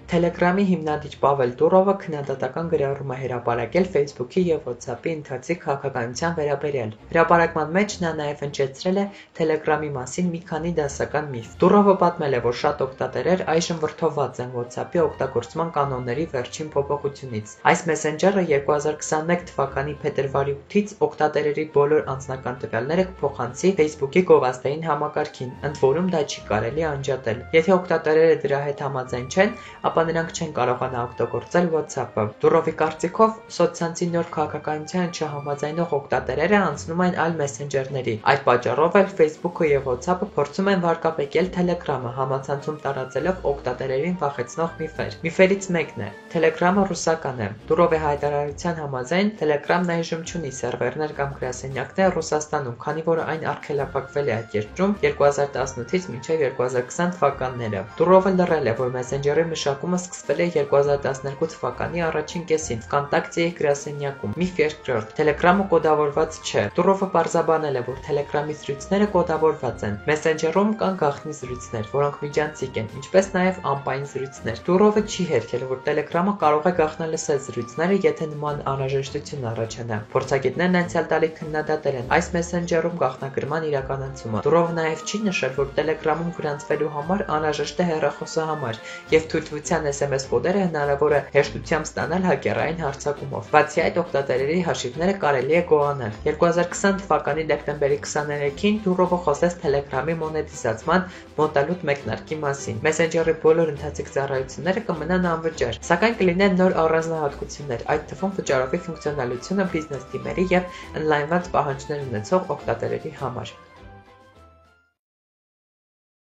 Telegram-ի հիմնադիր Պավել Դուրովը քննադատական գրառում է հրապարակել Facebook-ի և WhatsApp-ի ընթացիկ քաղաքականության վերաբերյալ։ Հրապարակման մեջ նա նաև հնչեցրել է Telegram-ի մասին մի քանի դասական միֆ։ Դուրովը պատմել է, որ շատ օգտատերեր այժմ վրդովված են WhatsApp-ի օգտագործման կանոնների վերջին փոփոխությունից։ Այս մեսենջերը 2021 թվականի փետրվարի 8-ից օգտատերերի բոլոր անձնական տվյալները կփոխանցի Facebook-ի գովազդային համակարգին, ընդ որում դա չի կարելի անջատել։ Եթե օգտատերերը դրա հետ համաձայն չեն, ապա նրանք չեն կարողանա օգտագործել WhatsApp-ը։ Դուրովի կարծիքով, սոցցանցի նոր քաղաքականությանը չհամաձայնող օգտատերերը անցնում են այլ մեսենջերների։ Այդ պատճառով էլ Facebook-ը և WhatsApp-ը փորձում են վարկաբեկել Telegram-ը, համացանցում տարածելով օգտատերերին վախեցնող միֆեր։ Միֆերից մեկն է. Telegram-ը ռուսական է։ Դուրովի հայտարարության համաձայն, Telegram-ն այժմ չունի սերվերներ կամ գրասենյակներ Ռուսաստանում, քանի որ այն արգելափակվել է այդ երկրում 2018-ից մինչև 2020 թվականները։ Դուրովը լռել է, որ մեսենջերի մշակումը սկսվել է 2012 թվականի առաջին կեսին Vkontakte-ի գրասենյակում։ Միֆ երկրորդ. Telegram-ը կոդավորված չէ։ Դուրովը պարզաբանել է, որ Telegram-ի զրույցները կոդավորված են։ Մեսենջերում կան գաղտնի զրույցներ, որոնք միջանցիկ են, ինչպես նաև ամպային զրույցներ։ Դուրովը չի հերքել, որ Telegram-ը կարող է գաղտնալսել զրույցները, եթե նման անհրաժեշտություն առաջանա։ Փորձագետներն անցյալ տարի քննադատել են այս մեսենջերում գաղտնագրման իրականացումը։ Դուրովը նաև չի նշել, որ Telegram-ում գրանցվելու համար անհրաժեշտ է հեռախոսահամար, և թույլտվության SMS կոդերը հնարավոր է հեշտությամբ ստանալ հակերային հարձակումով։ Բացի այդ, օգտատերերի հաշիվները կարելի է գոհանալ։ 2020 թվականի դեկտեմբերի 23-ին Դուրովը խոսեց Telegram-ի մոնետիզացման մոտալուտ մեկնարկի մասին։ Մեսենջերի բոլոր ընթացիկ ծառայությունները կմնան անվճար, սակայն կլինեն նոր առանձնահատկություններ, այդ թվում վճարովի ֆունկցիոնալությունը բիզնես թիմերի և ընդլայնված պահանջներ ունեցող օգտատերերի համար։